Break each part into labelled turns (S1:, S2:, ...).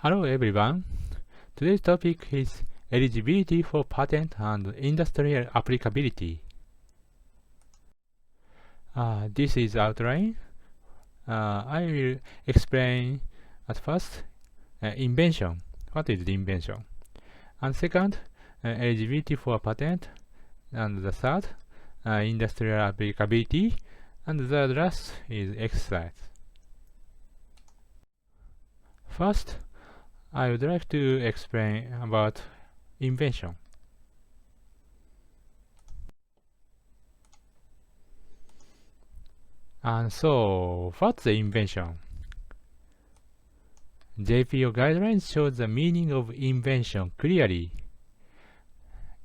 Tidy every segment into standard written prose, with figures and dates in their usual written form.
S1: Hello everyone. Today's topic is eligibility for patent and industrial applicability. This is outline. I will explain at first invention. What is the invention? And second, eligibility for patent. And the third, industrial applicability. And the last is exercise. First, I would like to explain about invention. And so, what's the invention? JPO guidelines show the meaning of invention clearly.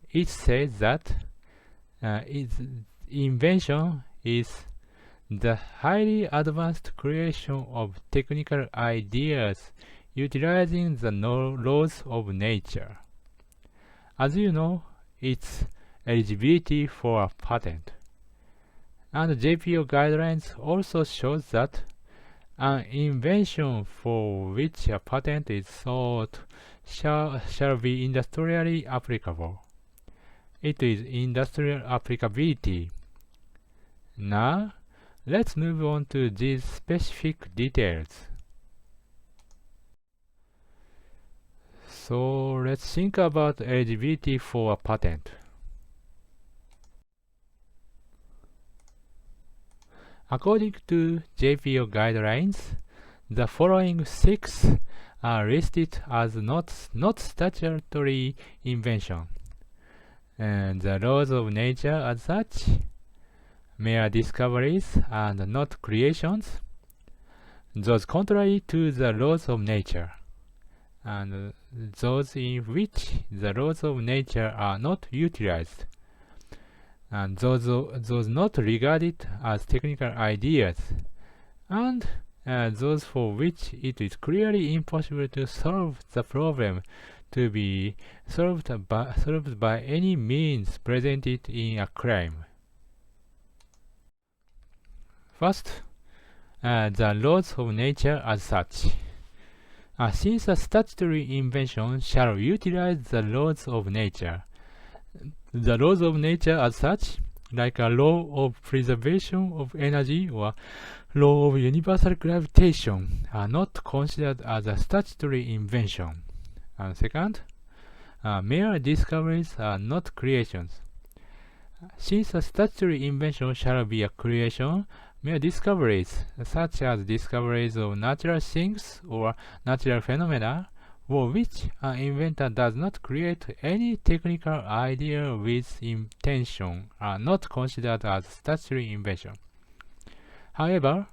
S1: It says that invention is the highly advanced creation of technical ideas utilizing the laws of nature. As you know, it's eligibility for a patent. And JPO guidelines also shows that an invention for which a patent is sought shall be industrially applicable. It is industrial applicability. Now, let's move on to these specific details. So let's think about eligibility for a patent. According to JPO guidelines, the following 6 are listed as not statutory invention, and the laws of nature as such, mere discoveries and not creations, those contrary to the laws of nature, and those in which the laws of nature are not utilized, and those not regarded as technical ideas, and those for which it is clearly impossible to solve the problem to be solved by any means presented in a claim. First, the laws of nature as such. Since a statutory invention shall utilize the laws of nature, the laws of nature as such, like a law of preservation of energy or law of universal gravitation, are not considered as a statutory invention. And second, mere discoveries are not creations. Since a statutory invention shall be a creation, mere discoveries, such as discoveries of natural things or natural phenomena, for which an inventor does not create any technical idea with intention, are not considered as statutory invention. However,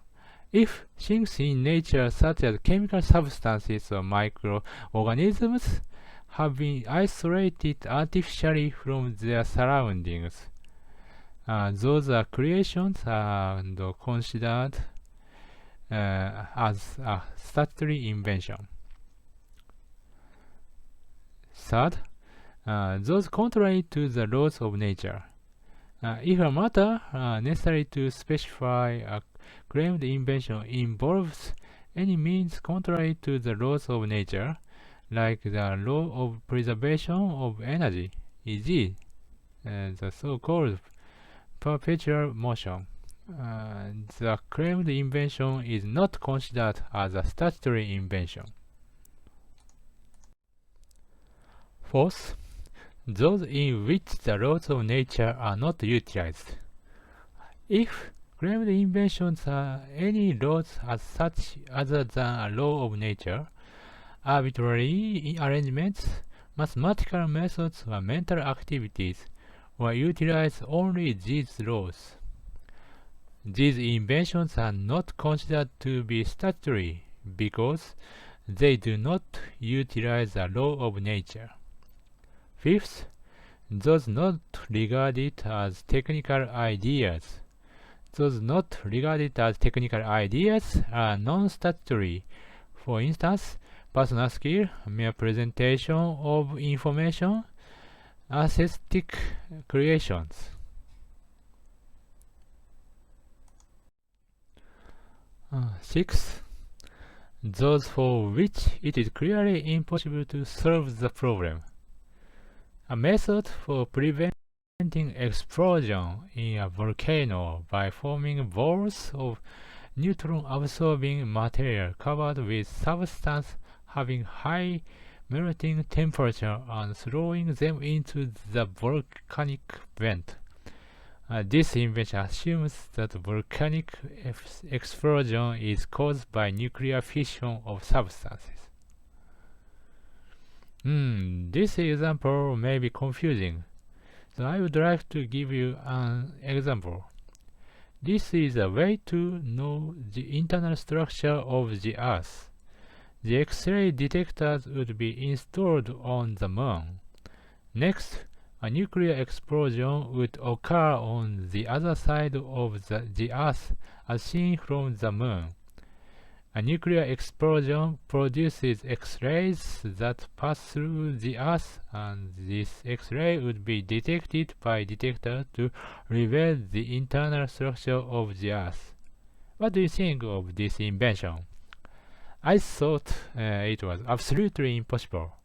S1: if things in nature such as chemical substances or microorganisms have been isolated artificially from their surroundings, those are creations and considered as a statutory invention. Third, those contrary to the laws of nature. If a matter necessary to specify a claimed invention involves any means contrary to the laws of nature, like the law of preservation of energy, e.g., the so-called perpetual motion, the claimed invention is not considered as a statutory invention. Fourth, those in which the laws of nature are not utilized. If claimed inventions are any laws as such other than a law of nature, arbitrary arrangements, mathematical methods, or mental activities, or utilize only these laws, these inventions are not considered to be statutory because they do not utilize the law of nature. Fifth, those not regarded as technical ideas. Those not regarded as technical ideas are non-statutory. For instance, personal skill, mere presentation of information, aesthetic creations. Sixth, those for which it is clearly impossible to solve the problem. A method for preventing explosion in a volcano by forming balls of neutron-absorbing material covered with substance having high melting temperature and throwing them into the volcanic vent. This invention assumes that volcanic explosion is caused by nuclear fission of substances. This example may be confusing, so I would like to give you an example. This is a way to know the internal structure of the Earth. The X-ray detectors would be installed on the Moon. Next, a nuclear explosion would occur on the other side of the Earth as seen from the Moon. A nuclear explosion produces X-rays that pass through the Earth, and this X-ray would be detected by detector to reveal the internal structure of the Earth. What do you think of this invention? I thought it was absolutely impossible.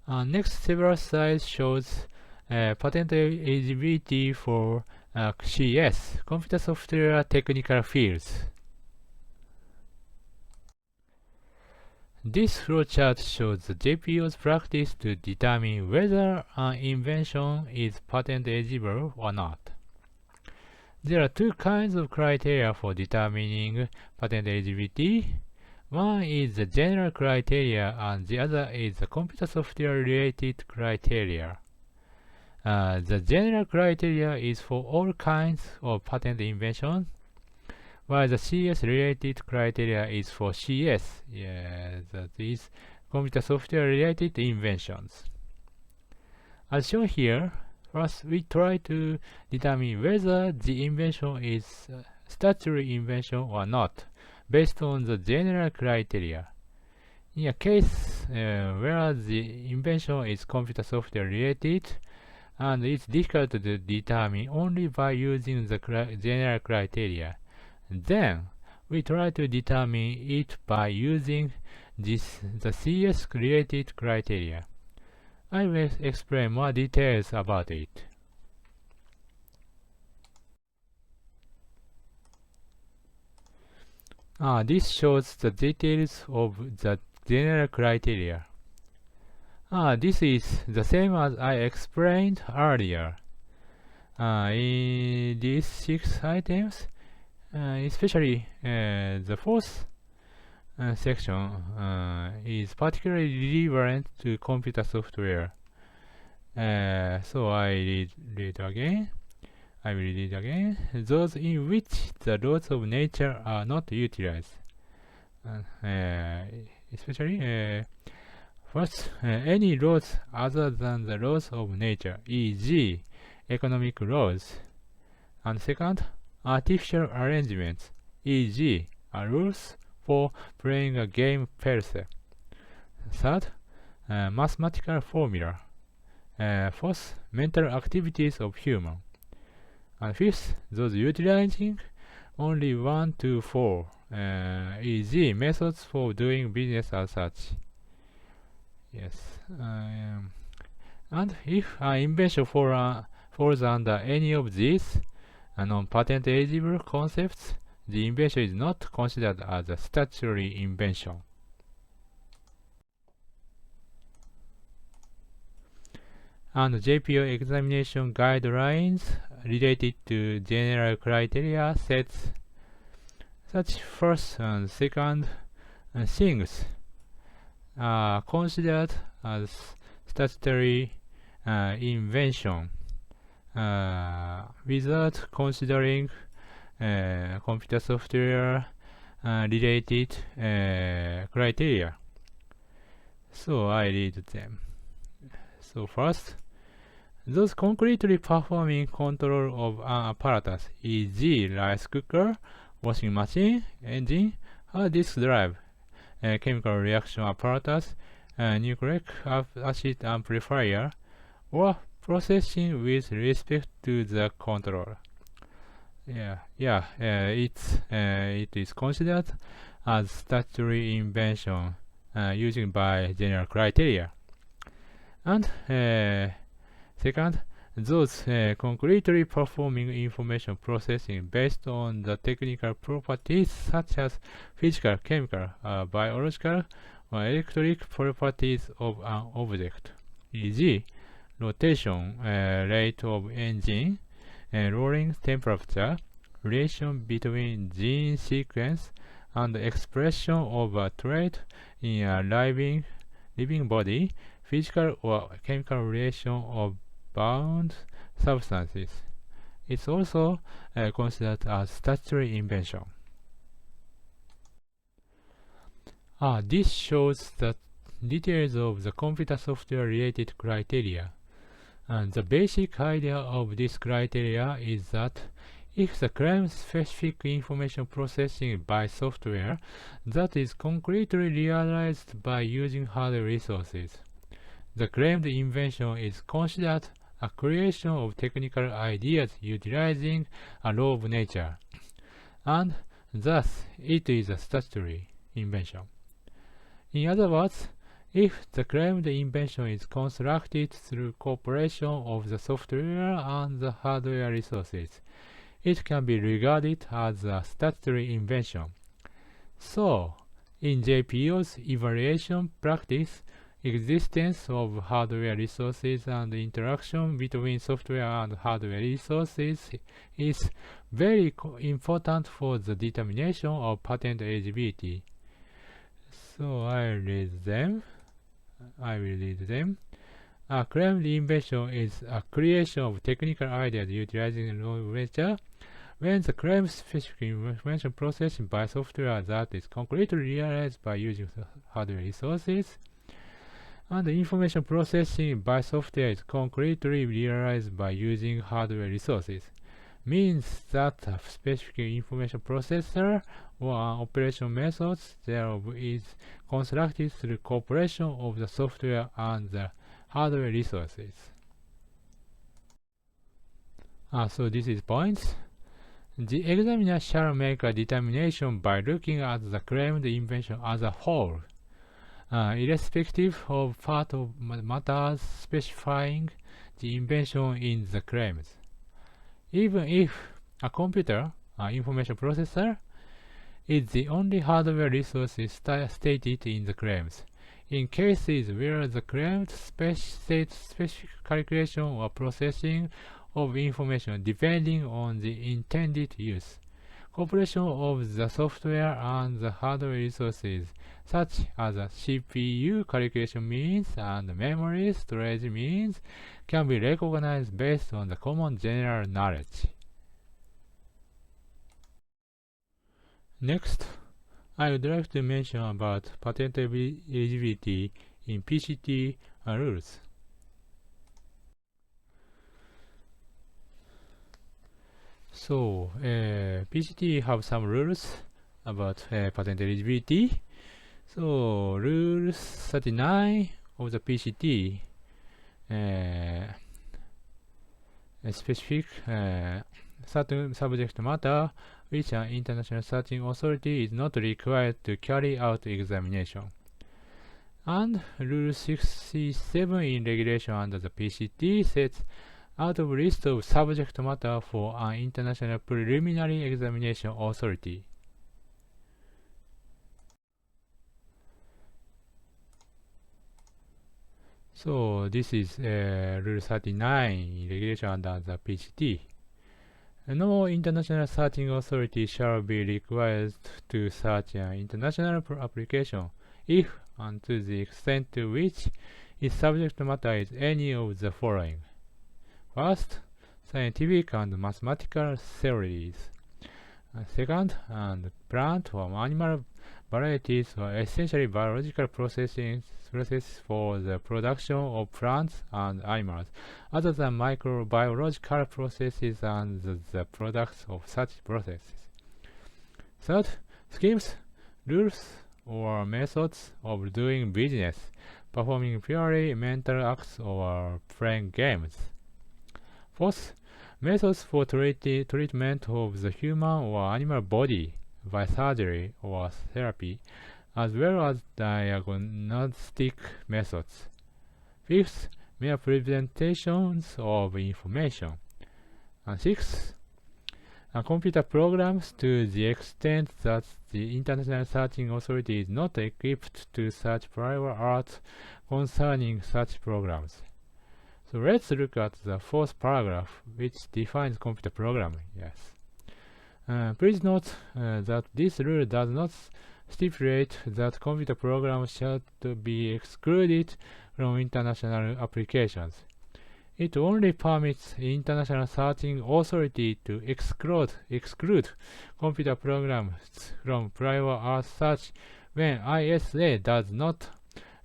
S1: Next, several slides shows patent eligibility for CS, Computer Software Technical Fields. This flowchart shows the JPO's practice to determine whether an invention is patent eligible or not. There are two kinds of criteria for determining patent eligibility. One is the general criteria and the other is the computer software related criteria. The general criteria is for all kinds of patent inventions, while the CS related criteria is for CS, that is computer software related inventions. As shown here, first we try to determine whether the invention is a statutory invention or not, based on the general criteria. In a case where the invention is computer software related, and it's difficult to determine only by using the general criteria, then we try to determine it by using the CS related criteria. I will explain more details about it. This shows the details of the general criteria. This is the same as I explained earlier. In these 6 items, especially the fourth section is particularly relevant to computer software. So I will read it again. Those in which the laws of nature are not utilized. Especially first, any laws other than the laws of nature, e.g., economic laws. And second, artificial arrangements, e.g., rules for playing a game per se. Third, mathematical formula. Fourth, mental activities of human. And fifth, those utilizing only 1 to 4, e.g., methods for doing business as such. Yes. And if an invention falls under any of these non-patent eligible concepts, the invention is not considered as a statutory invention. And JPO examination guidelines related to general criteria sets such first and second things are considered as statutory invention without considering computer software related criteria. So I read them. So first, those concretely performing control of an apparatus, e.g., rice cooker, washing machine, engine, hard disk drive, chemical reaction apparatus, nucleic acid amplifier, or processing with respect to the controller. it is considered as statutory invention using by general criteria. And second, those concretely performing information processing based on the technical properties such as physical, chemical, biological, or electric properties of an object, e.g., rotation, rate of engine, rolling temperature, relation between gene sequence, and expression of a trait in a living body, physical or chemical relation of bound substances. It's also considered as statutory invention. This shows the details of the computer software related criteria. And the basic idea of this criteria is that if the claimed specific information processing by software that is concretely realized by using hardware resources, the claimed invention is considered a creation of technical ideas utilizing a law of nature, and thus it is a statutory invention. In other words, if the claimed invention is constructed through cooperation of the software and the hardware resources, it can be regarded as a statutory invention. So, in JPO's evaluation practice, existence of hardware resources and interaction between software and hardware resources is very important for the determination of patent eligibility. So I will read them. A claimed invention is a creation of technical ideas utilizing law of nature when the claimed specific information processing by software that is concretely realized by using hardware resources, and the information processing by software is concretely realized by using hardware resources, means that a specific information processor or an operation method thereof is constructed through cooperation of the software and the hardware resources. So this is points. The examiner shall make a determination by looking at the claimed invention as a whole, irrespective of part of matters specifying the invention in the claims. Even if a computer, information processor, is the only hardware resource stated in the claims. In cases where the claimed states specific calculation or processing of information depending on the intended use, cooperation of the software and the hardware resources, such as a CPU calculation means and memory storage means, can be recognized based on the common general knowledge. Next, I would like to mention about patent eligibility in PCT rules. So, PCT have some rules about patent eligibility. So, Rule 39 of the PCT specific certain subject matter which an international searching authority is not required to carry out examination. And Rule 67 in regulation under the PCT sets out of list of subject matter for an international preliminary examination authority. So this is Rule 39 in regulation under the PCT. No international searching authority shall be required to search an international application if and to the extent to which its subject matter is any of the following. First, scientific and mathematical theories. Second, and plant or animal varieties or essentially biological processes for the production of plants and animals, other than microbiological processes and the products of such processes. Third, schemes, rules, or methods of doing business, performing purely mental acts or playing games. Fourth, Methods for treatment of the human or animal body by surgery or therapy, as well as diagnostic methods. Fifth, mere presentations of information. And sixth, computer programs to the extent that the International Searching Authority is not equipped to search prior art concerning such programs. So let's look at the fourth paragraph, which defines computer programming. Yes. Please note that this rule does not stipulate that computer programs shall be excluded from international applications. It only permits the International Searching Authority to exclude computer programs from prior art search when ISA does not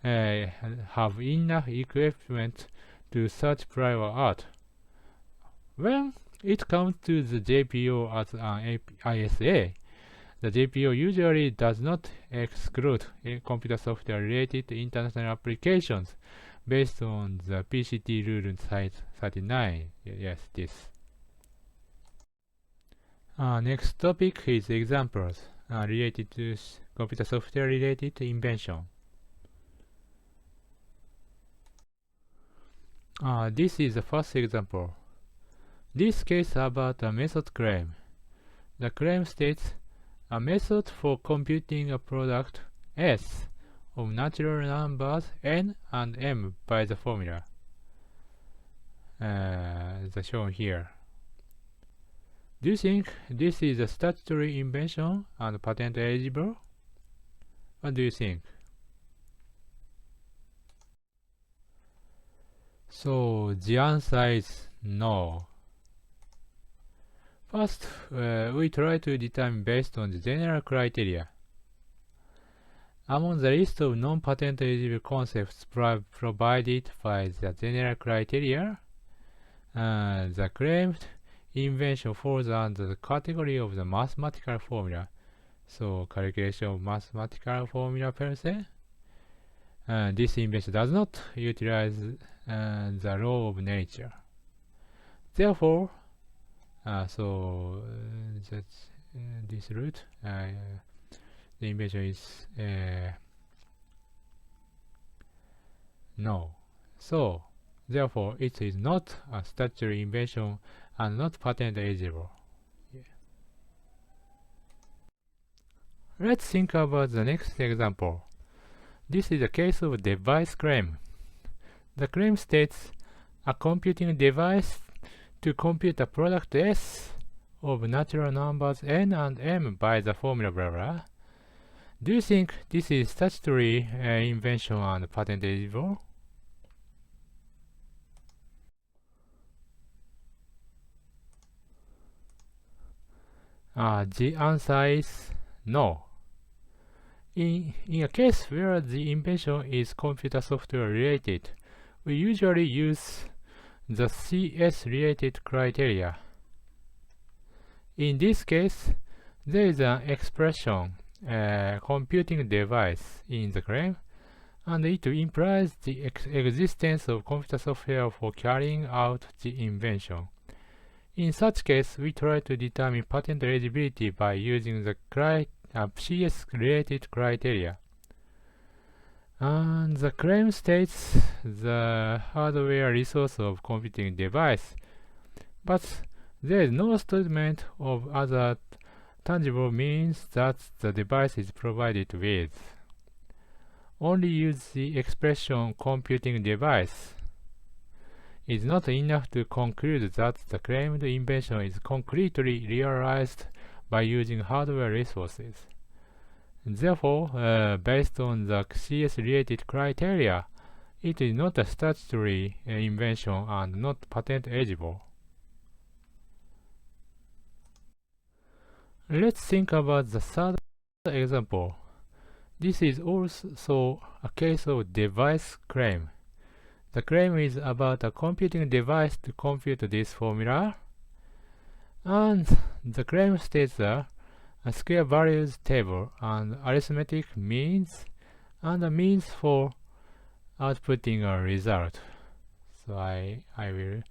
S1: have enough equipment to search prior art. When it comes to the JPO as an ISA, the JPO usually does not exclude computer software related to international applications based on the PCT rule site 39. Yes, this. Next topic is examples related to computer software related to invention. This is the first example. This case about a method claim. The claim states a method for computing a product S of natural numbers n and m by the formula as shown here. Do you think this is a statutory invention and patent eligible? What do you think? So the answer is no. First, we try to determine based on the general criteria. Among the list of non-patent eligible concepts provided by the general criteria, the claimed invention falls under the category of the mathematical formula. So, calculation of mathematical formula per se. This invention does not utilize the law of nature. Therefore, this route, the invention is no. So, therefore, it is not a statutory invention and not patent eligible. Yeah. Let's think about the next example. This is a case of device claim. The claim states a computing device to compute a product S of natural numbers n and m by the formula blah blah. Do you think this is statutory invention and patent eligible? The answer is no. In a case where the invention is computer software related, we usually use the CS related criteria. In this case, there is an expression computing device in the claim, and it implies the existence of computer software for carrying out the invention. In such case, we try to determine patent eligibility by using the CS-related criteria. And the claim states the hardware resource of computing device, but there is no statement of other tangible means that the device is provided with. Only use the expression computing device is not enough to conclude that the claimed invention is concretely realized by using hardware resources. Therefore, based on the CS-related criteria, it is not a statutory invention and not patent eligible. Let's think about the third example. This is also a case of device claim. The claim is about a computing device to compute this formula, and the claim states that a square values table and arithmetic means and a means for outputting a result. So I will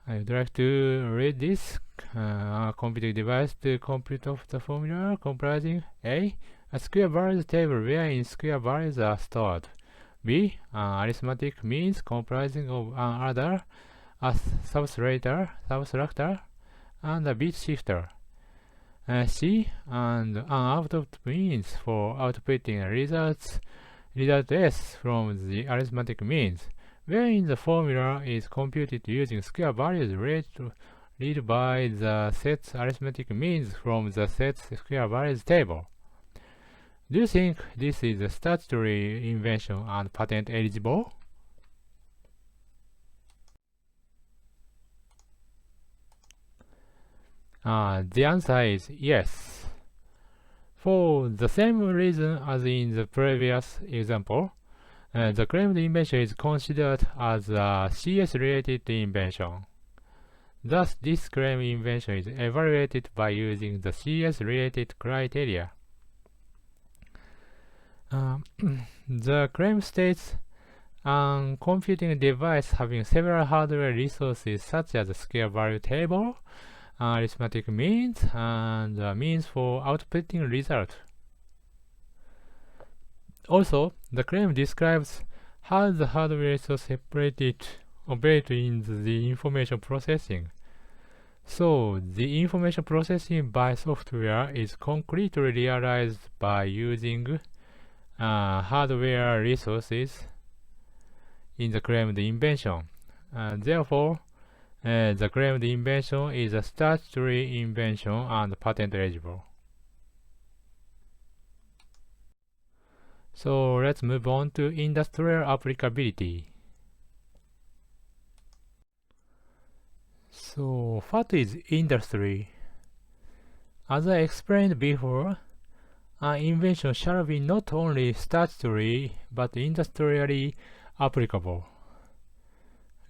S1: I would like to read this. A computing device to compute of the formula comprising A. A square values table wherein square values are stored. B. Arithmetic means comprising of an adder, a subtractor, and a bit shifter. C. And an output means for outputting result S from the arithmetic means, wherein the formula is computed using square values read by the set's arithmetic means from the set's square values table. Do you think this is a statutory invention and patent eligible? The answer is yes. For the same reason as in the previous example, the claimed invention is considered as a CS-related invention. Thus, this claimed invention is evaluated by using the CS-related criteria. The claim states a computing device having several hardware resources such as a square value table, arithmetic means, and means for outputting result. Also, the claim describes how the hardware resources operate in the information processing. So, the information processing by software is concretely realized by using hardware resources in the claimed invention. Therefore, the claimed invention is a statutory invention and patent eligible. So let's move on to industrial applicability. So what is industry? As I explained before, an invention shall be not only statutory but industrially applicable.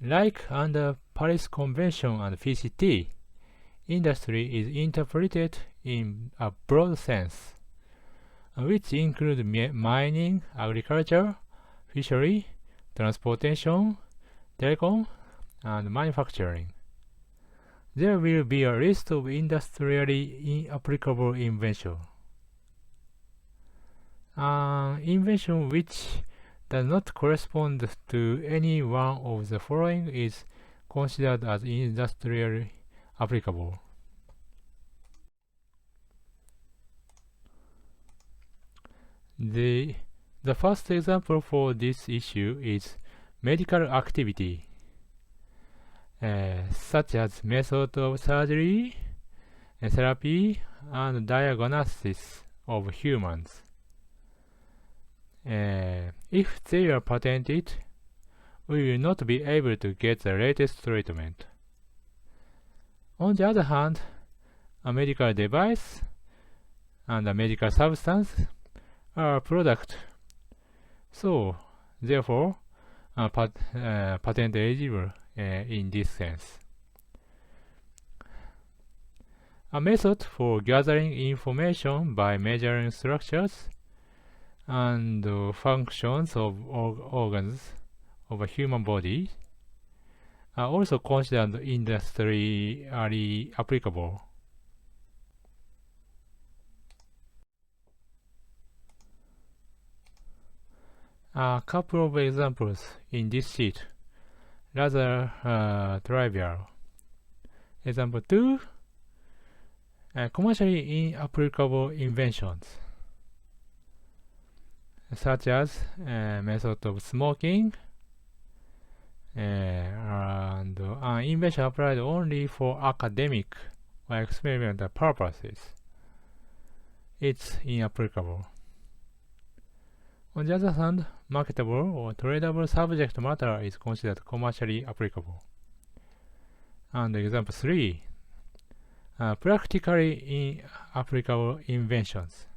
S1: Like under Paris Convention and PCT, industry is interpreted in a broad sense, which includes mining, agriculture, fishery, transportation, telecom, and manufacturing. There will be a list of industrially applicable inventions. An invention which does not correspond to any one of the following is considered as industrially applicable. The first example for this issue is medical activity, such as method of surgery, therapy, and diagnosis of humans. If they are patented, we will not be able to get the latest treatment. On the other hand, a medical device and a medical substance are a product, so therefore patent eligible in this sense. A method for gathering information by measuring structures and functions of organs of a human body are also considered industrially applicable. A couple of examples in this sheet, rather trivial. Example 2, commercially inapplicable inventions, such as method of smoking, and an invention applied only for academic or experimental purposes. It's inapplicable. On the other hand, marketable or tradable subject matter is considered commercially applicable. And example 3, practically inapplicable inventions.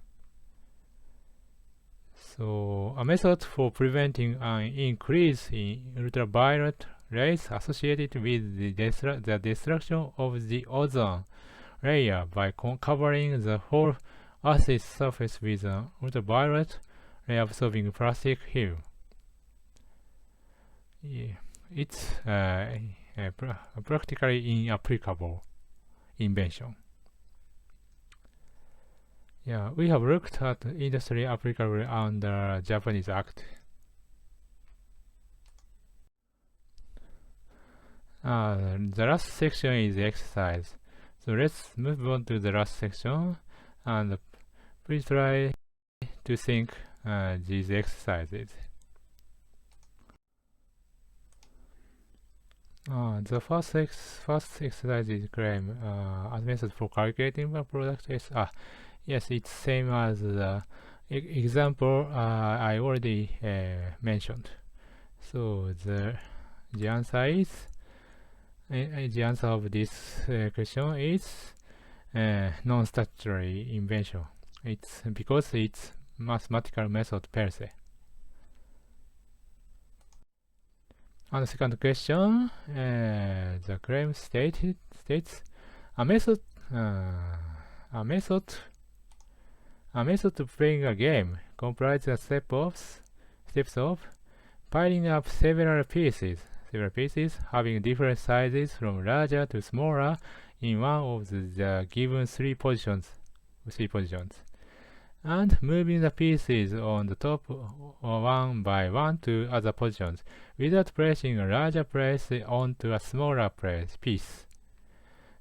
S1: So, a method for preventing an increase in ultraviolet rays associated with the destruction of the ozone layer by covering the whole Earth's surface with an ultraviolet ray-absorbing plastic film. Yeah, it's practically inapplicable invention. Yeah, we have looked at industry applicable under Japanese Act. The last section is exercise. So let's move on to the last section, and please try to think these exercises. The first exercise is claim as method for calculating the product is yes, it's same as the example I already mentioned. So the answer is the answer of this question is non-statutory invention. It's because it's mathematical method per se. And the second question, the claim states a method to playing a game comprises a steps of piling up several pieces having different sizes from larger to smaller in one of the given three positions, and moving the pieces on the top one by one to other positions without placing a larger piece onto a smaller piece,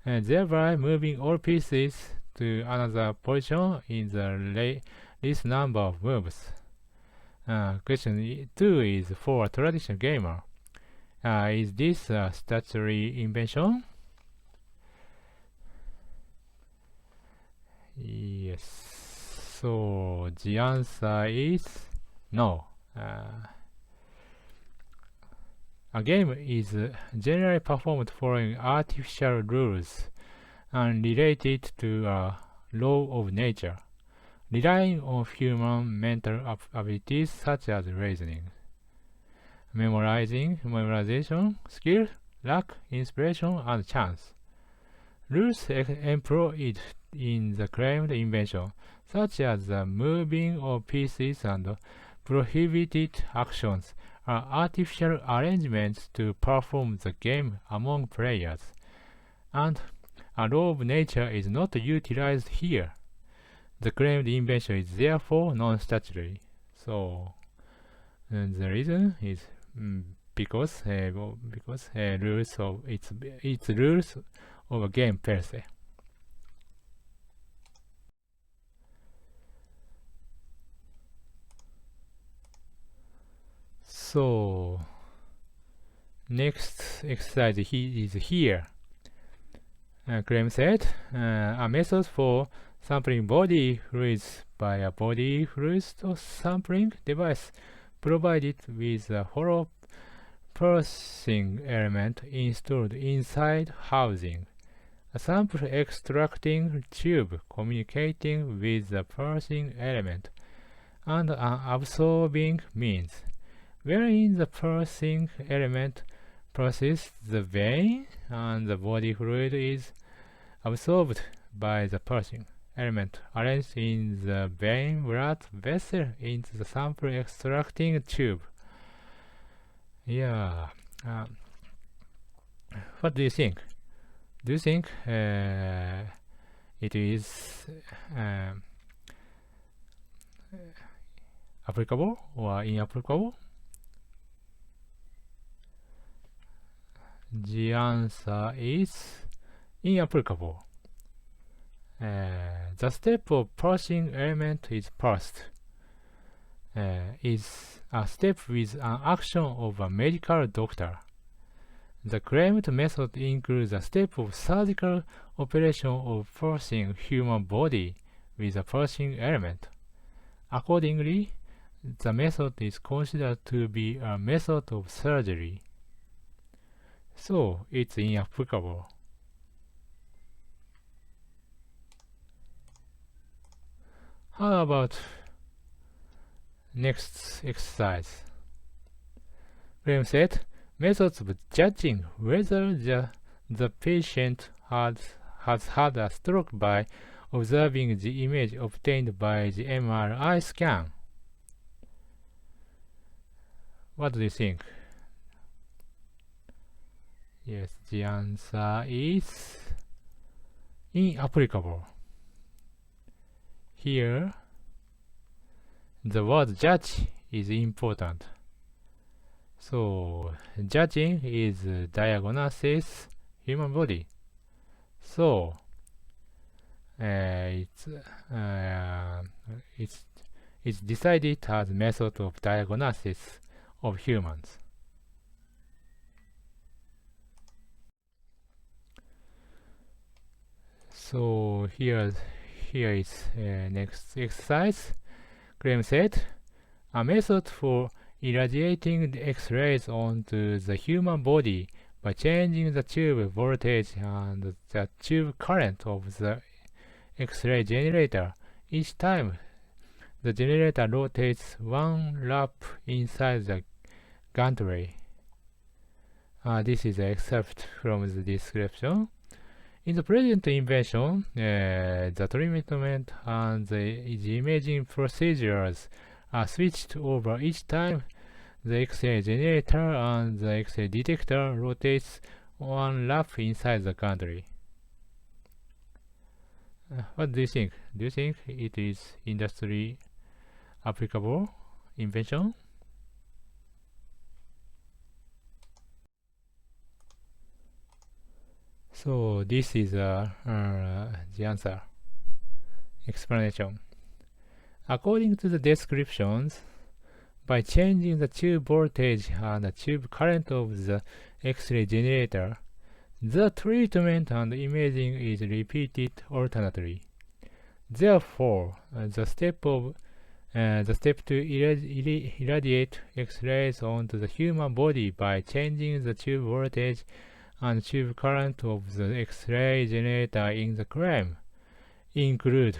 S1: and thereby moving all pieces to another position in the least number of moves. Question 2 is for a traditional gamer. Is this a statutory invention? Yes. So the answer is no. A game is generally performed following artificial rules and related to a law of nature, relying on human mental abilities such as reasoning, memorization, skill, luck, inspiration, and chance. Rules employed in the claimed invention, such as the moving of pieces and prohibited actions, are artificial arrangements to perform the game among players, and a law of nature is not utilized here. The claimed invention is therefore non-statutory. So the reason is because rules of its rules of a game per se. So next exercise is here. Claim set a method for sampling body fluids by a body fluids sampling device provided with a hollow pulsing element installed inside housing, a sample extracting tube communicating with the pulsing element, and an absorbing means, wherein the pulsing element pulses the vein and the body fluid is absorbed by the pulsing element arranged in the vein blood vessel into the sample extracting tube. Yeah. What do you think? Do you think it is applicable or inapplicable? The answer is inapplicable. The step of pulsing element is pulsed is a step with an action of a medical doctor. The claimed method includes a step of surgical operation of pulsing human body with a pulsing element. Accordingly, the method is considered to be a method of surgery. So it's inapplicable. How about next exercise? Claim set methods of judging whether the patient has had a stroke by observing the image obtained by the MRI scan. What do you think? Yes, the answer is inapplicable. Here, the word judge is important. So, judging is diagnosis human body. So, it's decided as method of diagnosis of humans. So here is next exercise. Claim said a method for irradiating the X-rays onto the human body by changing the tube voltage and the tube current of the X-ray generator. Each time the generator rotates one lap inside the gantry. This is an excerpt from the description. In the present invention, the treatment and the imaging procedures are switched over each time the X-ray generator and the X-ray detector rotates one lap inside the gantry. What do you think? Do you think it is industry applicable invention? So this is the answer. Explanation. According to the descriptions, by changing the tube voltage and the tube current of the X-ray generator, the treatment and imaging is repeated alternately. Therefore, the step to irradiate X-rays onto the human body by changing the tube voltage and tube current of the X-ray generator in the claim include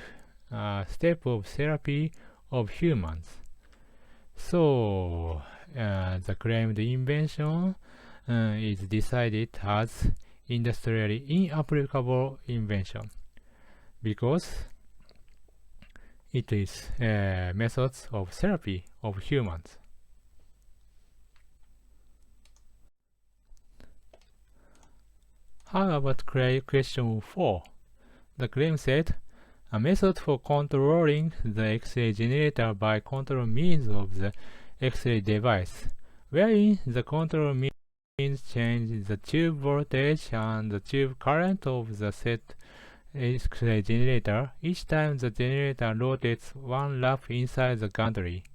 S1: a step of therapy of humans. So the claimed invention is decided as industrially inapplicable invention because it is methods of therapy of humans. How about question 4? The claim said, a method for controlling the X-ray generator by control means of the X-ray device, wherein the control means change the tube voltage and the tube current of the set X-ray generator each time the generator rotates one lap inside the gantry.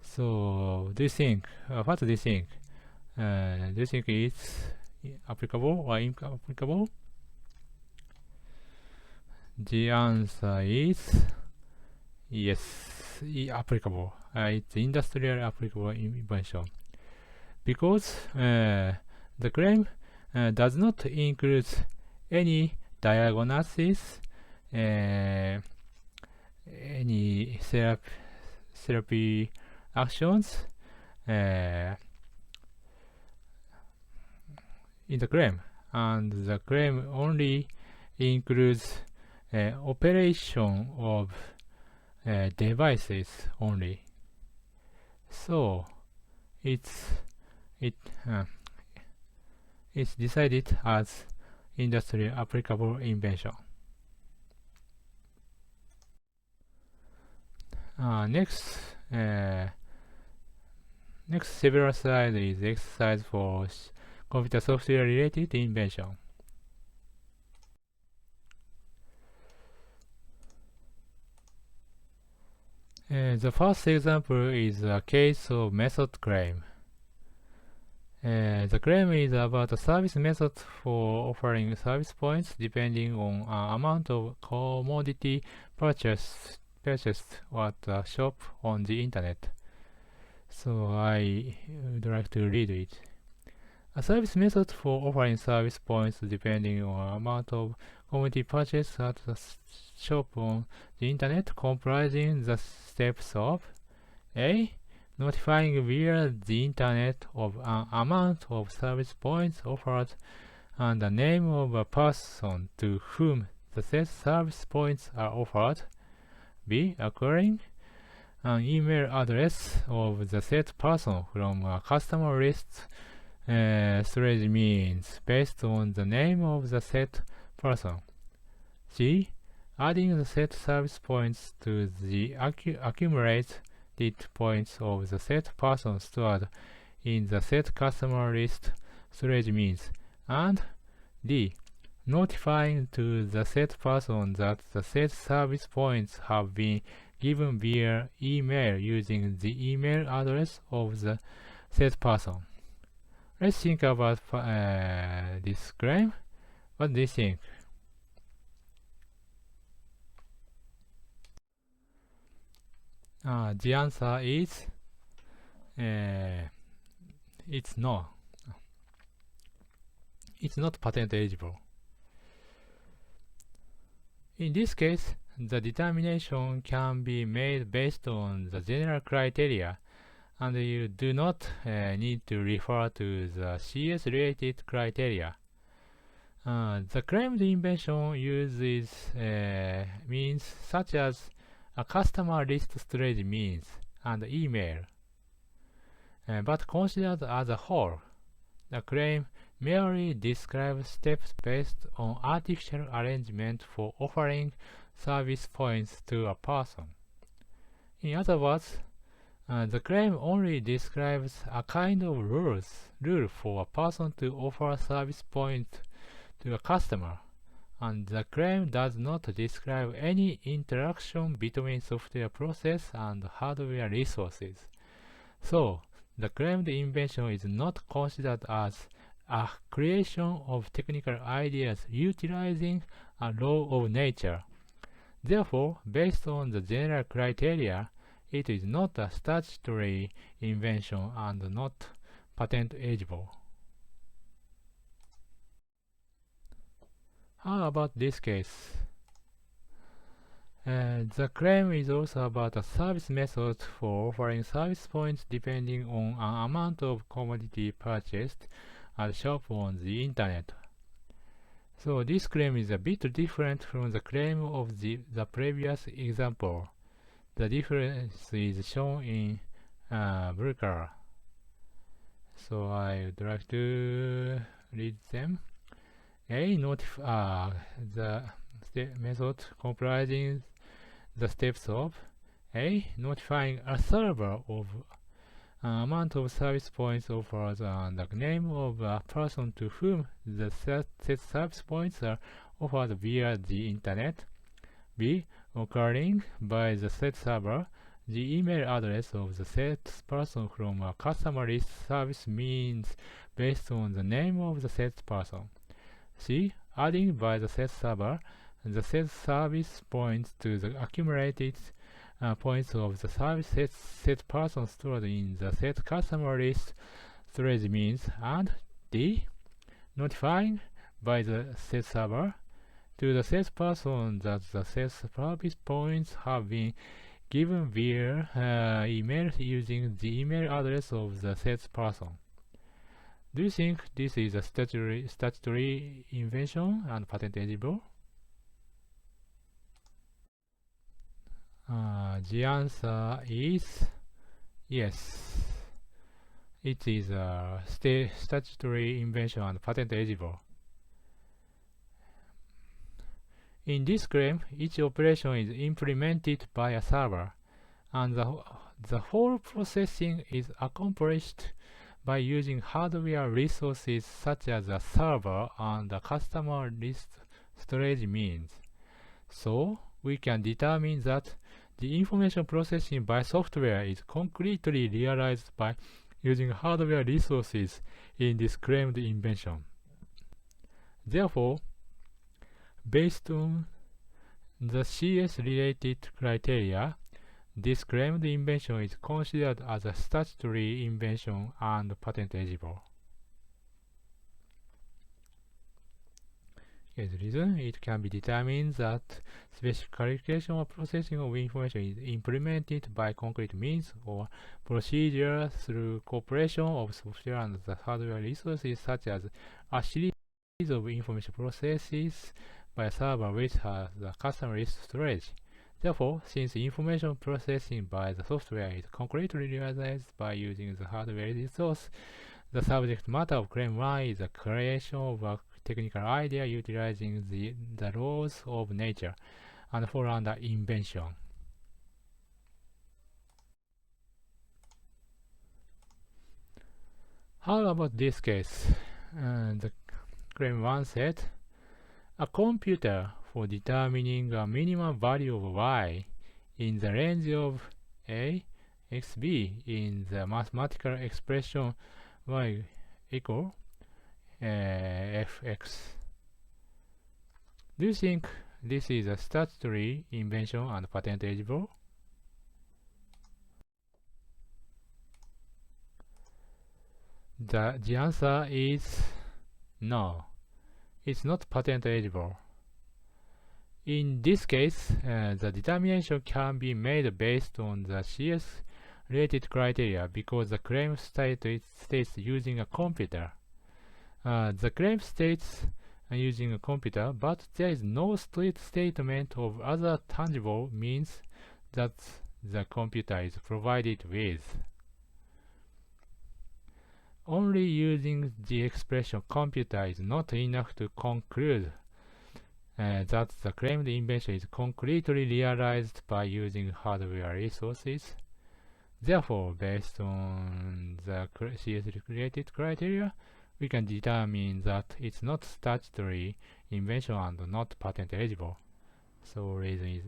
S1: So, do you think? What do you think? Do you think it's applicable or inapplicable? The answer is yes, applicable. It's industrial applicable invention because the claim does not include any diagnosis, any therapy actions in the claim, and the claim only includes operation of devices only. So it's decided as industrial applicable invention. Next several slides is exercise for computer software related invention. The first example is a case of method claim. The claim is about a service method for offering service points depending on amount of commodity purchased at a shop on the internet. So I would like to read it. A service method for offering service points depending on amount of commodity purchased at a shop on the internet, comprising the steps of A. Notifying via the internet of an amount of service points offered and the name of a person to whom the said service points are offered. B. Acquiring an email address of the said person from a customer list storage means based on the name of the set person. C. Adding the set service points to the accumulated points of the set person stored in the set customer list storage means. And D. Notifying to the set person that the set service points have been given via email using the email address of the set person. Let's think about this claim. What do you think? The answer is it's no. It's not patent eligible. In this case, the determination can be made based on the general criteria, and you do not need to refer to the CS-related criteria. The claimed invention uses means such as a customer list storage means and email. But considered as a whole, the claim merely describes steps based on artificial arrangement for offering service points to a person. In other words, the claim only describes a kind of rule for a person to offer service points to a customer, and the claim does not describe any interaction between software process and hardware resources. So, the claimed invention is not considered as a creation of technical ideas utilizing a law of nature. Therefore, based on the general criteria, it is not a statutory invention and not patent eligible. How about this case? The claim is also about a service method for offering service points depending on an amount of commodity purchased at a shop on the internet. So this claim is a bit different from the claim of the previous example. The difference is shown in blue color. So I would like to read them. The method comprising the steps of A. Notifying a server of amount of service points offered and the name of a person to whom the set service points are offered via the internet. B. Occurring by the set server the email address of the set person from a customer list service means based on the name of the set person. C. Adding by the set server the set service points to the accumulated points of the service set person stored in the set customer list storage means. And D. Notifying by the set server to the set person that the set service points have been given via email using the email address of the set person. Do you think this is a statutory invention and patent eligible? The answer is yes. It is a statutory invention and patent eligible. In this claim, each operation is implemented by a server, and the whole processing is accomplished by using hardware resources such as a server and a customer list storage means. So, we can determine that the information processing by software is concretely realized by using hardware resources in this claimed invention. Therefore, based on the CS-related criteria, this claimed invention is considered as a statutory invention and patent eligible. The reason it can be determined that specific calculation or processing of information is implemented by concrete means or procedure through cooperation of software and the hardware resources, such as a series of information processes by a server which has the customer list storage. Therefore, since information processing by the software is concretely realized by using the hardware resource, The subject matter of Claim 1 is the creation of a technical idea utilizing the laws of nature and fall under invention. How about this case? The Claim 1 said, a computer for determining a minimum value of y in the range of a x b in the mathematical expression y equal fx. Do you think this is a statutory invention and patent eligible? The answer is no. It's not patent eligible. In this case, the determination can be made based on the CS-related criteria because the claim states using a computer. The claim states using a computer, but there is no strict statement of other tangible means that the computer is provided with. Only using the expression computer is not enough to conclude that the claimed invention is concretely realized by using hardware resources. Therefore, based on the CS-related criteria, we can determine that it's not statutory invention and not patent eligible. So reason is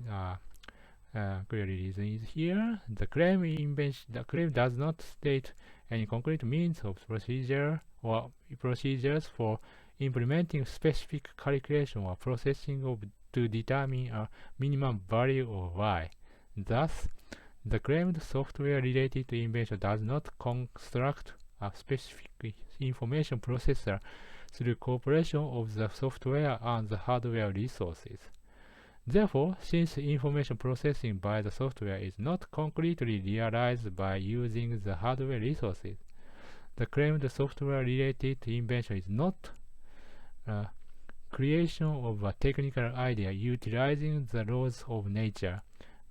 S1: clearly reason is here. The claim does not state any concrete means of procedure or procedures for implementing specific calculation or processing to determine a minimum value of y. Thus, the claimed software-related invention does not construct a specific information processor through cooperation of the software and the hardware resources. Therefore, since information processing by the software is not concretely realized by using the hardware resources, the claimed software-related invention is not creation of a technical idea utilizing the laws of nature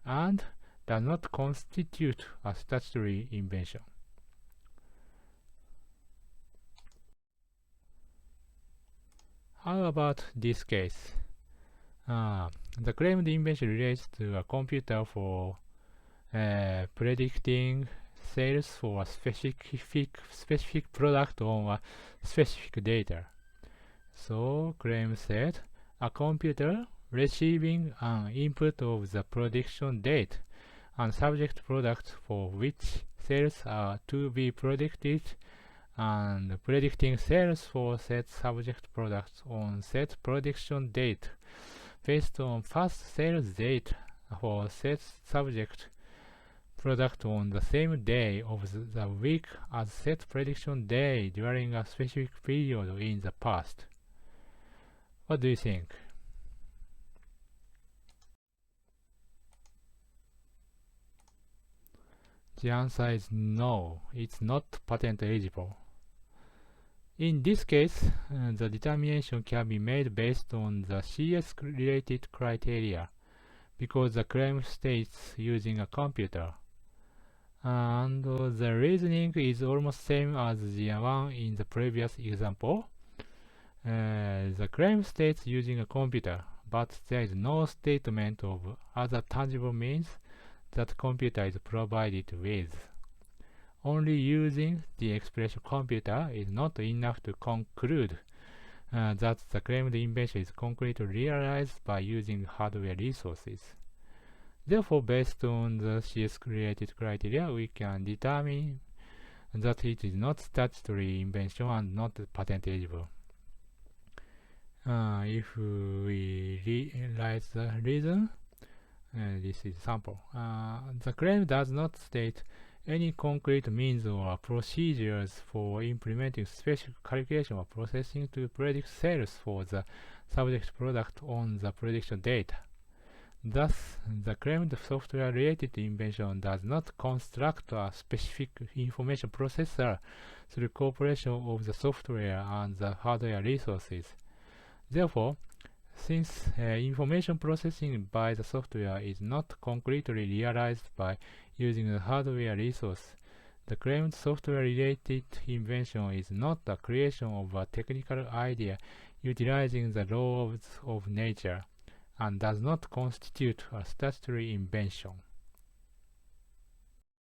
S1: and does not constitute a statutory invention. How about this case? The claimed invention relates to a computer for predicting sales for a specific product on a specific data. So, claim said, a computer receiving an input of the prediction date and subject product for which sales are to be predicted and predicting sales for said subject products on said prediction date based on past sales date for said subject product on the same day of the week as said prediction day during a specific period in the past. What do you think? The answer is no, it's not patent eligible. In this case, the determination can be made based on the CS-related criteria because the claim states using a computer. And the reasoning is almost same as the one in the previous example. The claim states using a computer, but there is no statement of other tangible means that computer is provided with. Only using the expression computer is not enough to conclude that the claimed invention is concretely realized by using hardware resources. Therefore, based on the CS-related criteria, we can determine that it is not statutory invention and not patent eligible. If we write the reason, this is sample. The claim does not state any concrete means or procedures for implementing special calculation or processing to predict sales for the subject product on the prediction data. Thus, the claimed software-related invention does not construct a specific information processor through cooperation of the software and the hardware resources. Therefore, since information processing by the software is not concretely realized by using the hardware resource, The claimed software-related invention is not the creation of a technical idea utilizing the laws of nature, and does not constitute a statutory invention.